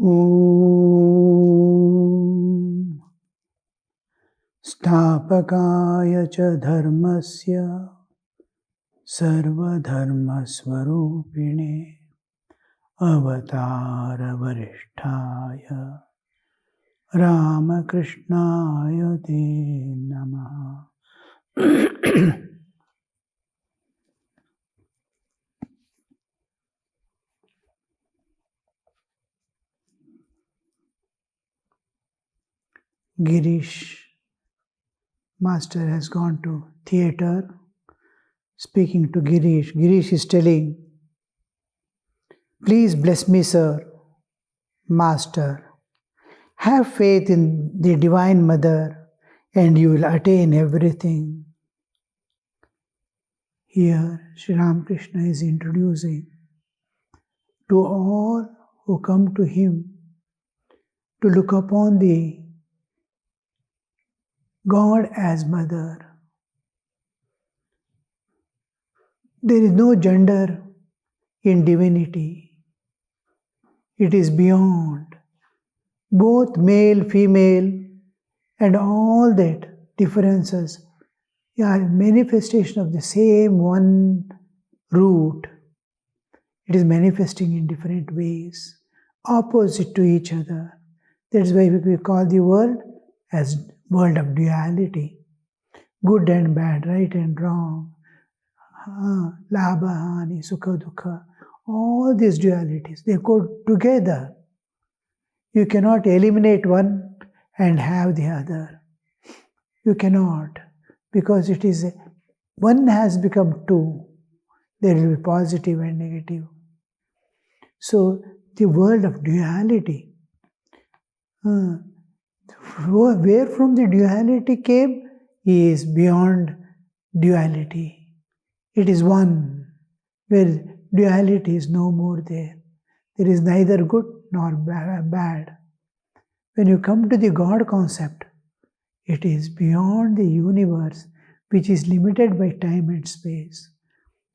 Om Stapakaya cha dharmasya sarva dharma swarupine avatara varishtaya Ramakrishnaya te namaha. Girish Master has gone to theatre, speaking to Girish. Girish is telling, please bless me, sir, Master. Have faith in the Divine Mother and you will attain everything. Here, Sri Ramakrishna is introducing to all who come to him to look upon the God as Mother. There is no gender in divinity. It is beyond. Both male, female, and all that differences are manifestation of the same one root. It is manifesting in different ways, opposite to each other. That is why we call the world as world of duality. Good and bad, right and wrong, labha, hani, sukha, dukha. All these dualities, they go together. You cannot eliminate one and have the other. You cannot, because it is one has become two. There will be positive and negative. So the world of duality, where from the duality came, is beyond duality. It is one, where duality is no more there. There is neither good nor bad. When you come to the God concept, it is beyond the universe, which is limited by time and space.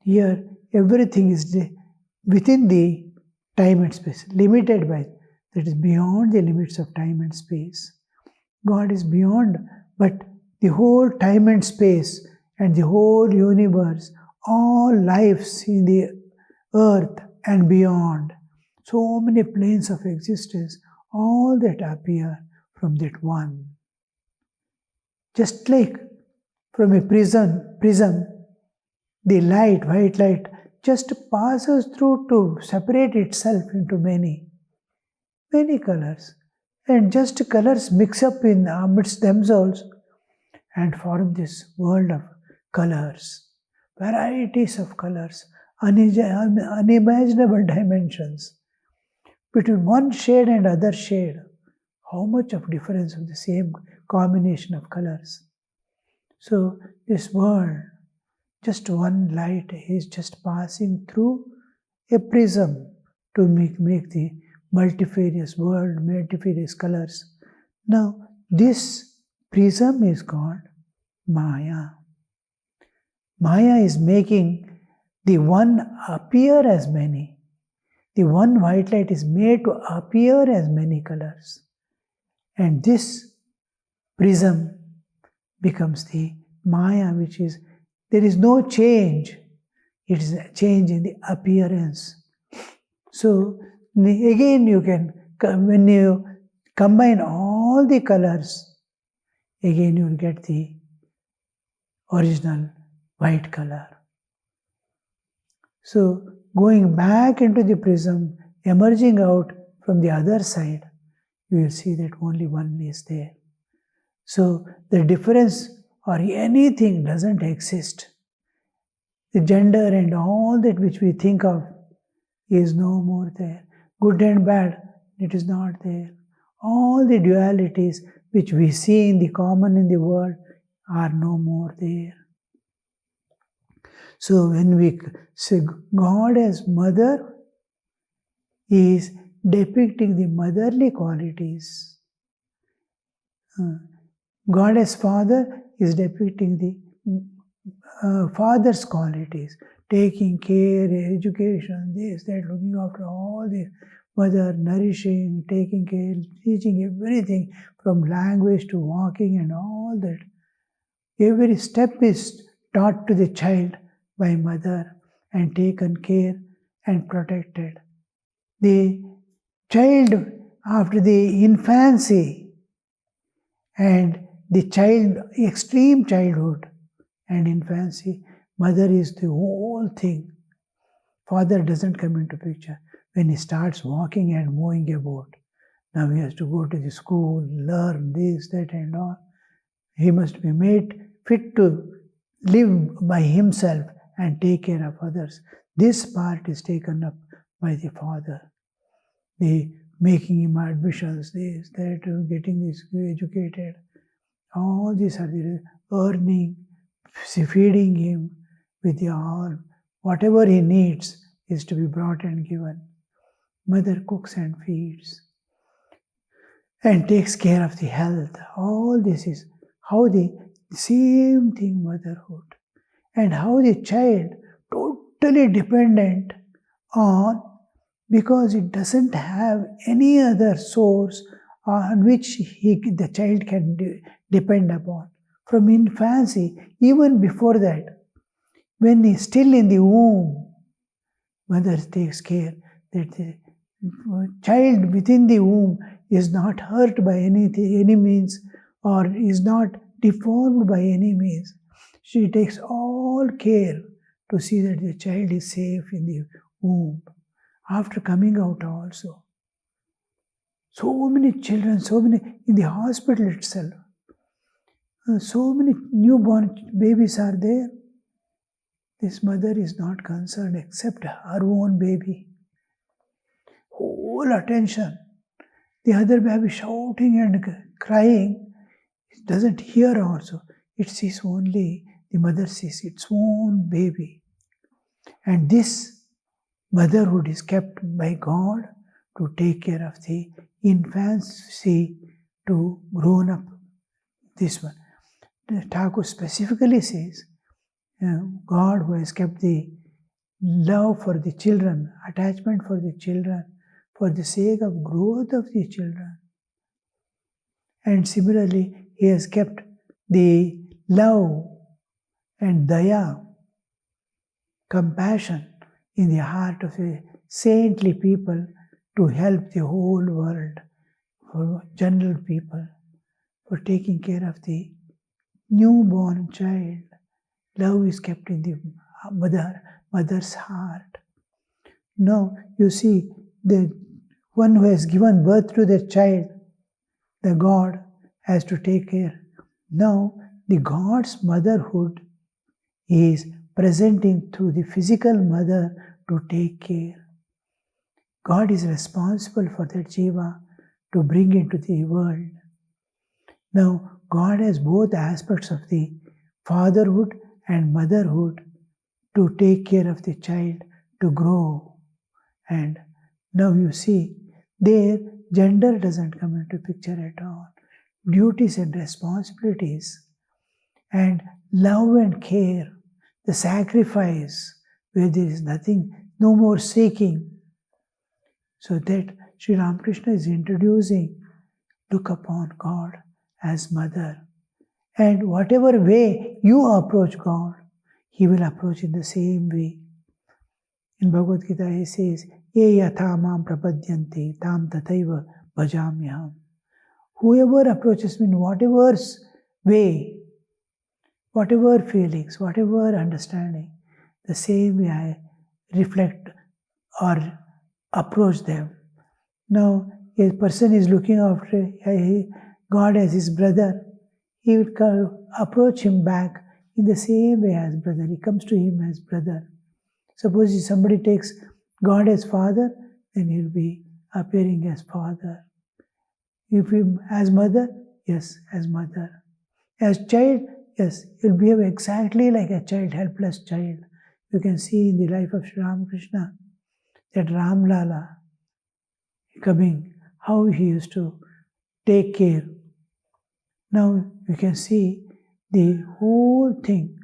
Here, everything is within the time and space, limited by, that is beyond the limits of time and space. God is beyond, but the whole time and space and the whole universe, all lives in the earth and beyond, so many planes of existence, all that appear from that one. Just like from a prism, the light, white light, just passes through to separate itself into many colors. And just colors mix up in amidst themselves and form this world of colors, varieties of colors, unimaginable dimensions. Between one shade and other shade, how much of difference of the same combination of colors. So this world, just one light is just passing through a prism to make the multifarious world, multifarious colors. Now this prism is called Maya. Maya is making the one appear as many. The one white light is made to appear as many colors. And this prism becomes the Maya, which is, there is no change. It is a change in the appearance. So again you can, when you combine all the colors, again you will get the original white color. So going back into the prism, emerging out from the other side, you will see that only one is there. So the difference or anything doesn't exist. The gender and all that which we think of is no more there. Good and bad, it is not there. All the dualities which we see in the common in the world are no more there. So when we say God as mother, He is depicting the motherly qualities. God as father is depicting the father's qualities, taking care, education, this, that, looking after all this. Mother nourishing, taking care, teaching everything from language to walking and all that. Every step is taught to the child by mother and taken care and protected. The child after the infancy and the child, extreme childhood and infancy, mother is the whole thing. Father doesn't come into picture when he starts walking and moving about. Now he has to go to the school, learn this, that and all. He must be made fit to live by himself and take care of others. This part is taken up by the father. The making him admissions, this, that, getting this educated. All these are the earning, feeding him with the all. Whatever he needs is to be brought and given. Mother cooks and feeds and takes care of the health. All this is how the same thing motherhood, and how the child totally dependent on, because it doesn't have any other source on which the child can depend upon. From infancy, even before that, when he is still in the womb, mother takes care that the child within the womb is not hurt by any means, or is not deformed by any means. She takes all care to see that the child is safe in the womb. After coming out also, so many children, so many in the hospital itself, so many newborn babies are there. This mother is not concerned except her own baby. Whole attention. The other baby shouting and crying, it doesn't hear also. It sees only, the mother sees its own baby. And this motherhood is kept by God to take care of the infancy to grown up. This one. Thakur specifically says, God who has kept the love for the children, attachment for the children, for the sake of growth of the children. And similarly, He has kept the love and daya, compassion in the heart of a saintly people to help the whole world, for general people, for taking care of the newborn child. Love is kept in the mother's heart. Now, you see, the one who has given birth to the child, the God, has to take care. Now, the God's motherhood is presenting through the physical mother to take care. God is responsible for that jiva to bring into the world. Now, God has both aspects of the fatherhood and motherhood to take care of the child, to grow. And now you see, there gender doesn't come into picture at all. Duties and responsibilities and love and care, the sacrifice where there is nothing, no more seeking. So that Sri Ramakrishna is introducing, look upon God as mother. And whatever way you approach God, He will approach in the same way. In Bhagavad Gita, He says, Ye yatha mam prapadyanti tam tathaiva bhajamyaham. Whoever approaches me in whatever way, whatever feelings, whatever understanding, the same way I reflect or approach them. Now, a person is looking after God as his brother, he will approach him back in the same way as brother. He comes to him as brother. Suppose if somebody takes God as father, then he will be appearing as father. If he as mother, yes, as mother. As child, yes, he will behave exactly like a child, helpless child. You can see in the life of Sri Ramakrishna that Ram Lala coming, how he used to take care. Now you can see the whole thing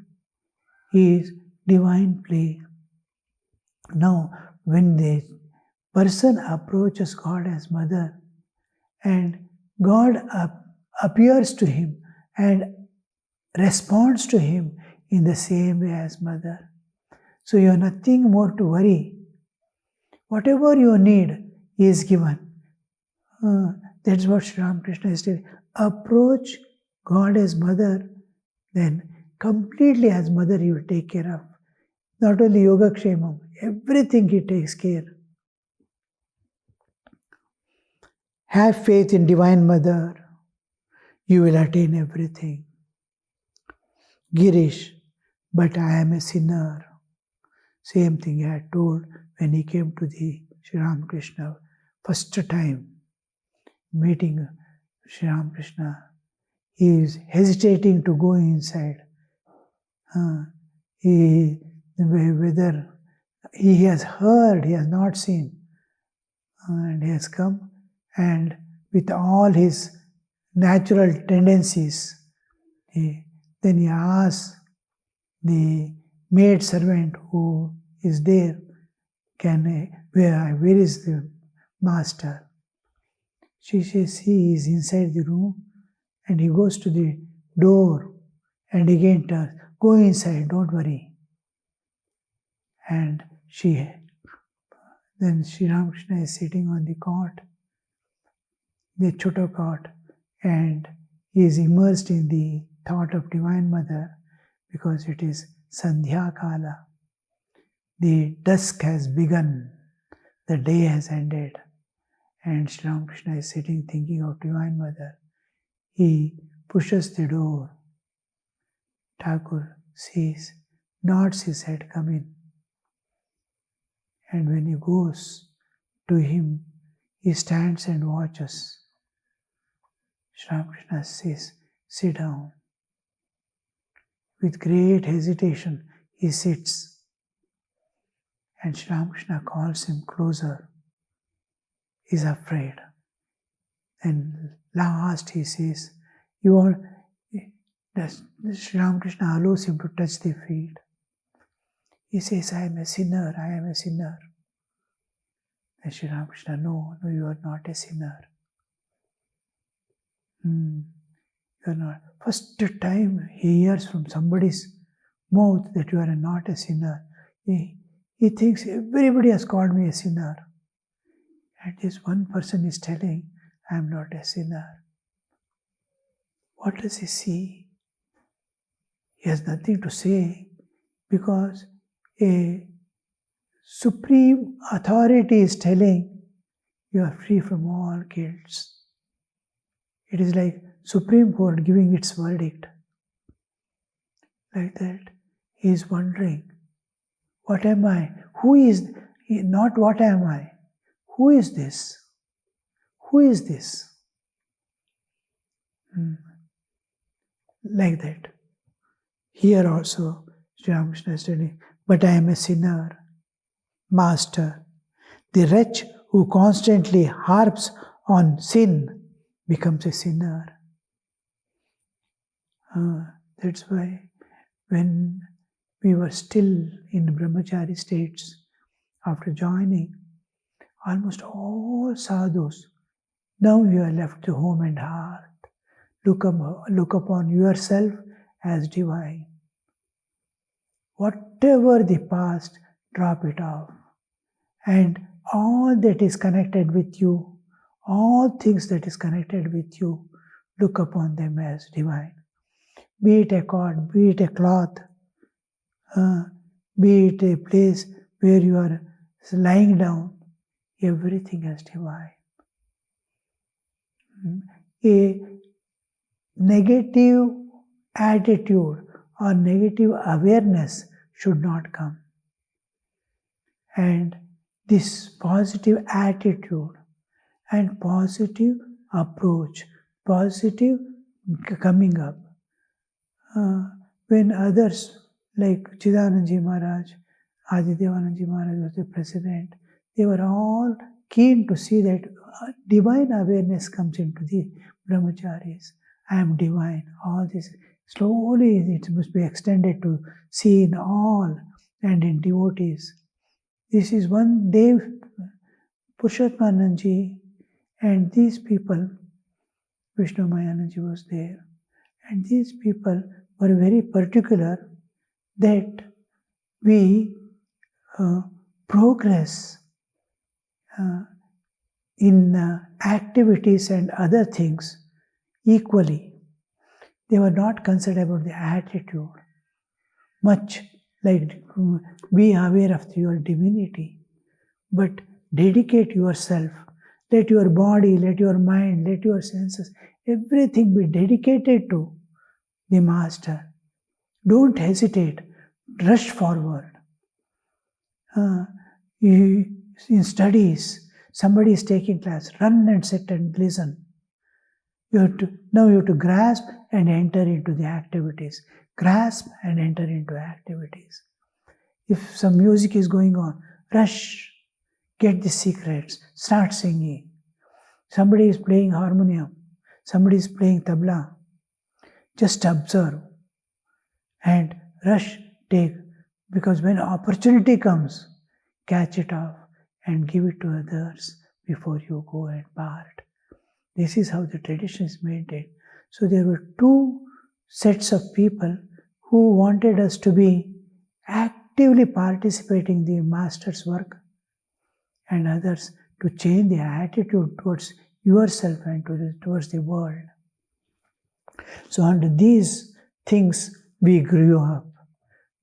is divine play. Now when the person approaches God as mother, and God appears to him and responds to him in the same way as mother. So you have nothing more to worry. Whatever you need is given. That's what Sri Ramakrishna is saying. Approach God as mother, then completely as mother He will take care of. Not only Yoga Kshemam, everything He takes care. Have faith in Divine Mother, you will attain everything. Girish, but I am a sinner. Same thing he had told when he came to the Sri Ramakrishna first time meeting Sri Ramakrishna. He is hesitating to go inside. Whether he has heard, he has not seen. And he has come, and with all his natural tendencies, then he asks the maid servant who is there, where is the master? She says he is inside the room, and he goes to the door and again tells, go inside, don't worry. And then Sri Ramakrishna is sitting on the cot, the Choto cot, and he is immersed in the thought of Divine Mother because it is Sandhya Kala. The dusk has begun, the day has ended, and Sri Ramakrishna is sitting thinking of Divine Mother. He pushes the door. Thakur sees, nods his head, come in. And when he goes to him, he stands and watches. Sri Ramakrishna says, sit down. With great hesitation, he sits. And Sri Ramakrishna calls him closer. He is afraid. And last he says, Sri Ramakrishna allows him to touch the feet. He says, I am a sinner, I am a sinner. And Sri Ramakrishna, no, you are not a sinner. You are not. First time he hears from somebody's mouth that you are not a sinner, he thinks everybody has called me a sinner. And this one person is telling, I am not a sinner. What does he see? He has nothing to say because a supreme authority is telling you are free from all guilts. It is like Supreme Court giving its verdict. Like that, he is wondering, what am I? Who is, not what am I? Who is this? Who is this? Like that. Here also, Sri Ramakrishna is telling, but I am a sinner. Master, the wretch who constantly harps on sin becomes a sinner. That's why when we were still in brahmachari states, after joining, almost all sadhus, now you are left to home and heart. Look upon yourself as divine. Whatever the past, drop it off. And all that is connected with you, all things that is connected with you, look upon them as divine. Be it a cord, be it a cloth, be it a place where you are lying down, everything is divine. A negative attitude or negative awareness should not come. And this positive attitude and positive approach, positive coming up. When others like Chidanandaji Maharaj, Adidevanandaji Maharaj was the president, they were all keen to see that divine awareness comes into the brahmacharis. I am divine. All this slowly it must be extended to see in all and in devotees. This is one they Purushottanandaji and these people, Vishnu Mayanandaji was there, and these people were very particular that we progress in activities and other things equally. They were not concerned about the attitude, much like be aware of your divinity, but dedicate yourself. Let your body, let your mind, let your senses, everything be dedicated to the Master. Don't hesitate, rush forward. In studies, somebody is taking class, run and sit and listen. Now you have to grasp and enter into the activities. Grasp and enter into activities. If some music is going on, rush, get the secrets, start singing. Somebody is playing harmonium, somebody is playing tabla. Just observe and rush, take, because when opportunity comes, catch it off and give it to others before you go and part. This is how the tradition is maintained. So there were two sets of people who wanted us to be actively participating in the Master's work, and others to change the attitude towards yourself and towards the world. So under these things we grew up.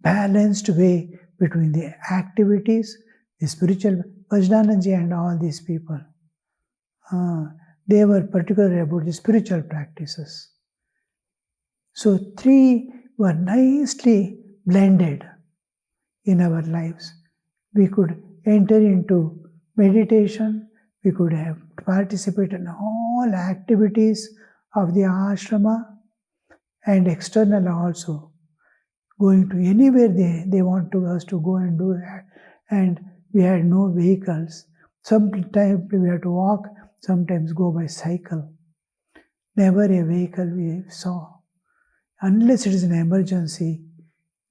Balanced way between the activities, the spiritual Vajdananji and all these people. They were particular about the spiritual practices. So three were nicely blended in our lives. We could enter into meditation, we could have participate in all activities of the ashrama and external also. Going to anywhere they want us to go and do that. And we had no vehicles. Sometimes we had to walk, sometimes go by cycle. Never a vehicle we saw. Unless it is an emergency,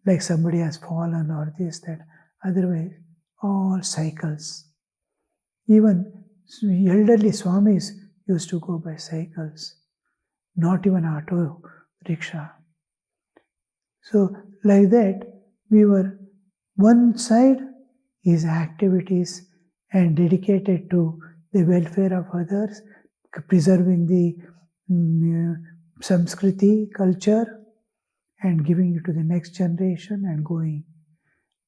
like somebody has fallen or this, that. Otherwise, all cycles. Even elderly Swamis used to go by cycles. Not even auto rickshaw. So, like that, we were one side is activities and dedicated to the welfare of others, preserving the Samskriti culture and giving it to the next generation and going.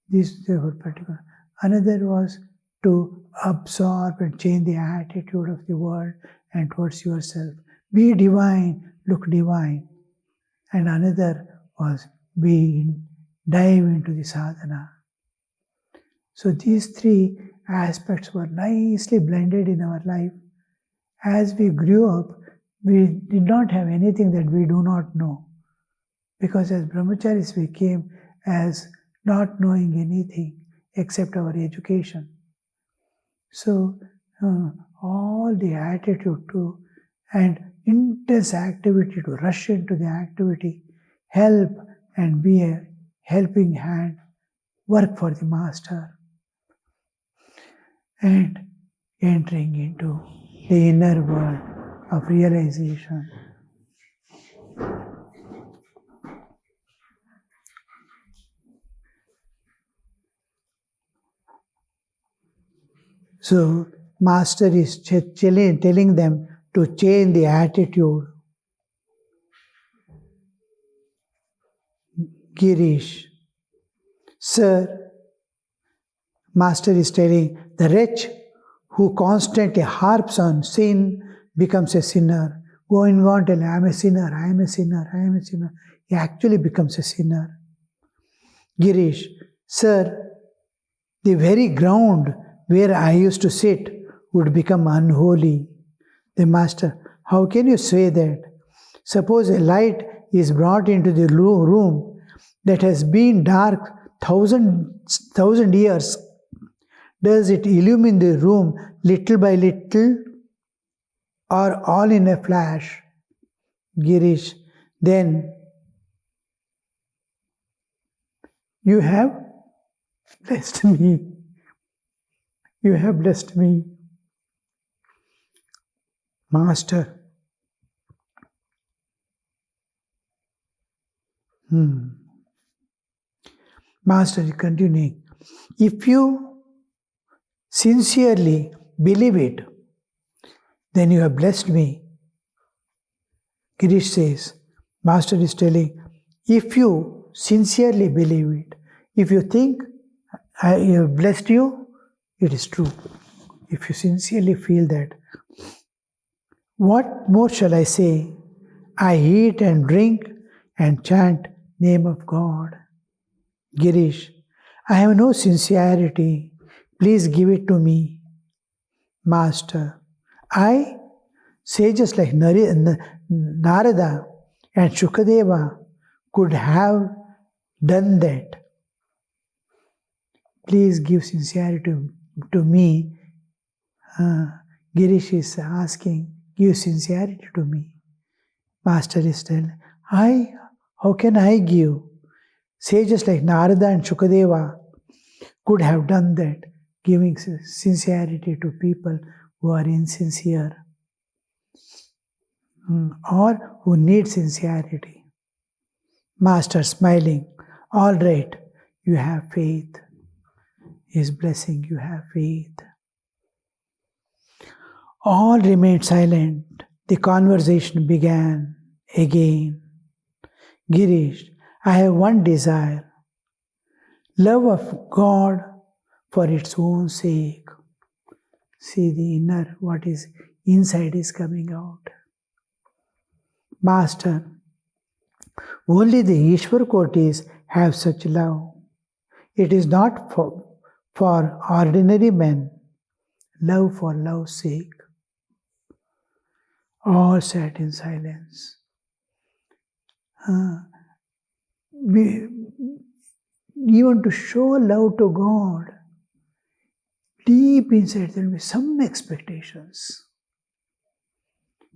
These were particular. Another was to absorb and change the attitude of the world and towards yourself. Be divine, look divine. And another was dive into the sadhana. So these three aspects were nicely blended in our life. As we grew up, we did not have anything that we do not know. Because as brahmacharis we came as not knowing anything except our education. So all the attitude to and intense activity to rush into the activity, help and be a helping hand, work for the Master, and entering into the inner world of realization. So, Master is telling them to change the attitude. Girish, Sir, Master is telling, the wretch who constantly harps on sin becomes a sinner. Going on telling, I am a sinner, I am a sinner, I am a sinner. He actually becomes a sinner. Girish, Sir, the very ground where I used to sit would become unholy. The Master, how can you say that? Suppose a light is brought into the room that has been dark thousand years. Does it illumine the room little by little or all in a flash? Girish, then you have blessed me. You have blessed me. Master. Master is continuing. If you sincerely believe it, then you have blessed me. Girish says, Master is telling, if you sincerely believe it, if you think I have blessed you, it is true. If you sincerely feel that, what more shall I say? I eat and drink and chant name of God. Girish, I have no sincerity. Please give it to me. Master, I, sages like Narada and Shukadeva could have done that. Please give sincerity to me. Girish is asking, give sincerity to me. Master is telling, how can I give? Sages like Narada and Shukadeva could have done that, giving sincerity to people who are insincere or who need sincerity. Master smiling, all right, you have faith. His blessing, you have faith. All remained silent. The conversation began again. Girish, I have one desire. Love of God for its own sake. See the inner, what is inside is coming out. Master, only the Ishwar Kotis have such love. It is not for ordinary men. Love for love's sake. All sat in silence. Even to show love to God, deep inside there will be some expectations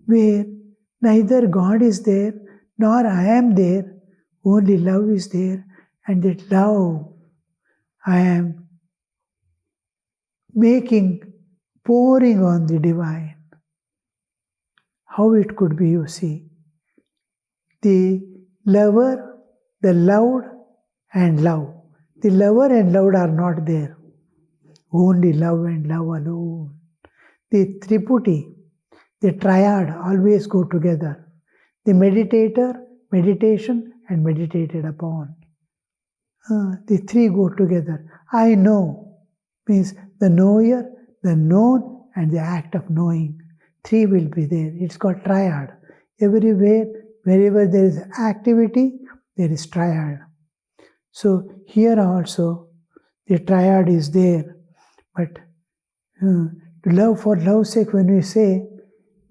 where neither God is there nor I am there, only love is there, and that love I am pouring on the divine. How it could be, you see. The lover, the loved, and love. The lover and loved are not there. Only love and love alone. The triputi, the triad always go together. The meditator, meditation, and meditated upon. The three go together. I know means the knower, the known, and the act of knowing. Three will be there. It's called triad. Everywhere, wherever there is activity, there is triad. So here also, the triad is there. But love for love's sake, when we say,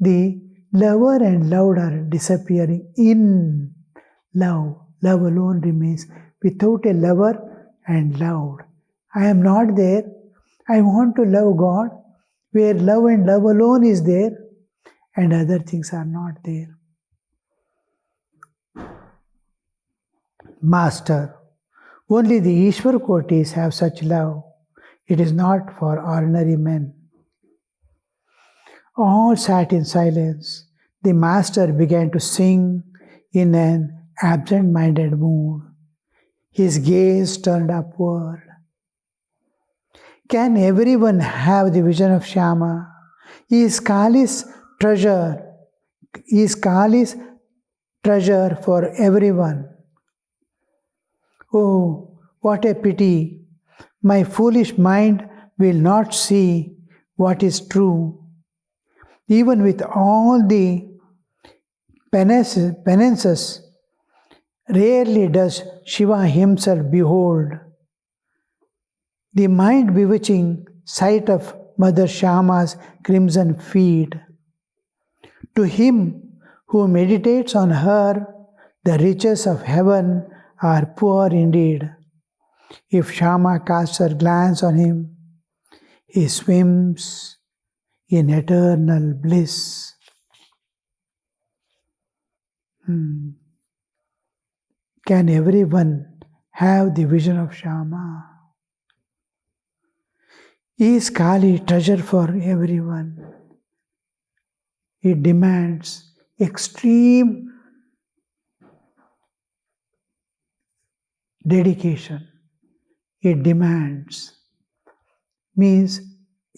the lover and loved are disappearing in love. Love alone remains. Without a lover and loved, I am not there. I want to love God, where love and love alone is there, and other things are not there. Master, only the Ishwar Kotis have such love. It is not for ordinary men. All sat in silence. The Master began to sing in an absent-minded mood. His gaze turned upward. Can everyone have the vision of Shyama? Is Kali's treasure for everyone? Oh, what a pity! My foolish mind will not see what is true. Even with all the penances, rarely does Shiva himself behold. The mind-bewitching sight of Mother Shyama's crimson feet. To him who meditates on her, the riches of heaven are poor indeed. If Shyama casts her glance on him, he swims in eternal bliss. Can everyone have the vision of Shyama? Is Kali treasure for everyone? It demands extreme dedication. It demands, means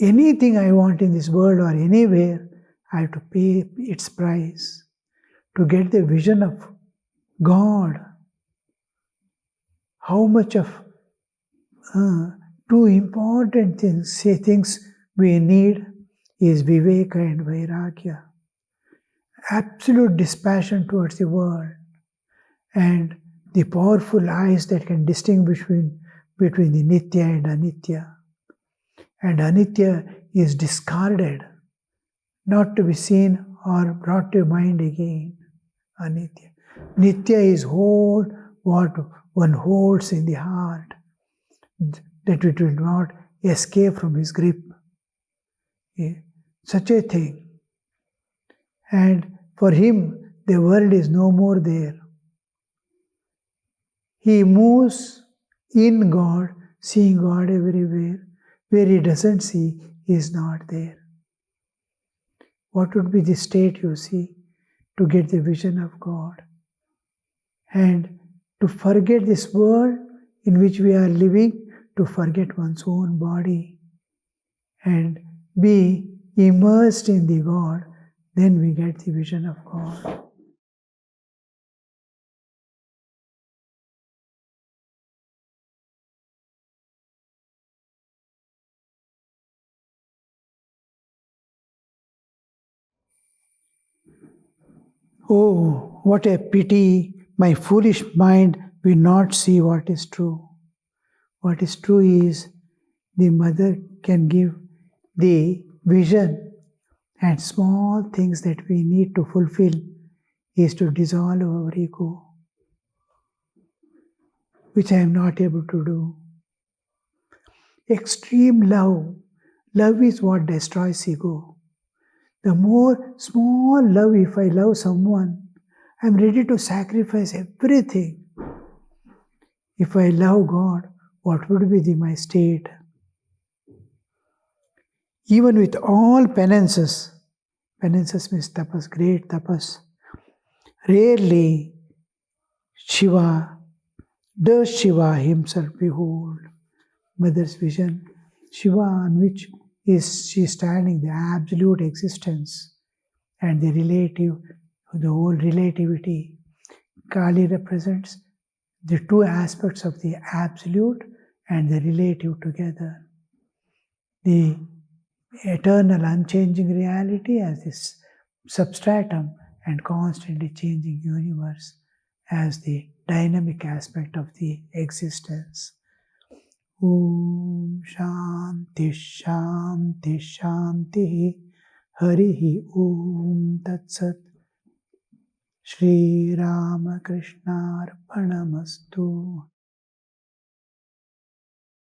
anything I want in this world or anywhere, I have to pay its price. To get the vision of God, how much of two important things we need is Viveka and Vairagya. Absolute dispassion towards the world and the powerful eyes that can distinguish between the Nitya and Anitya. And Anitya is discarded, not to be seen or brought to mind again. Anitya. Nitya is whole, what one holds in the heart, that it will not escape from his grip. Such a thing. And for him, the world is no more there. He moves in God, seeing God everywhere. Where he doesn't see, he is not there. What would be the state, you see, to get the vision of God? And to forget this world in which we are living, to forget one's own body and be immersed in the God, then we get the vision of God. Oh, what a pity my foolish mind will not see what is true. What is true is the mother can give the vision, and small things that we need to fulfill is to dissolve our ego, which I am not able to do. Extreme love. Love is what destroys ego. The more small love, if I love someone, I am ready to sacrifice everything. If I love God, what would be my state? Even with all penances means tapas, great tapas, rarely does Shiva himself behold. Mother's vision, Shiva on which is she standing, the absolute existence and the whole relativity. Kali represents the two aspects of the absolute and the relative together. The eternal unchanging reality as this substratum and constantly changing universe as the dynamic aspect of the existence. Om Shanti Shanti Shanti Harihi Om Tat Sat. Shri Ramakrishna Arpanamastu.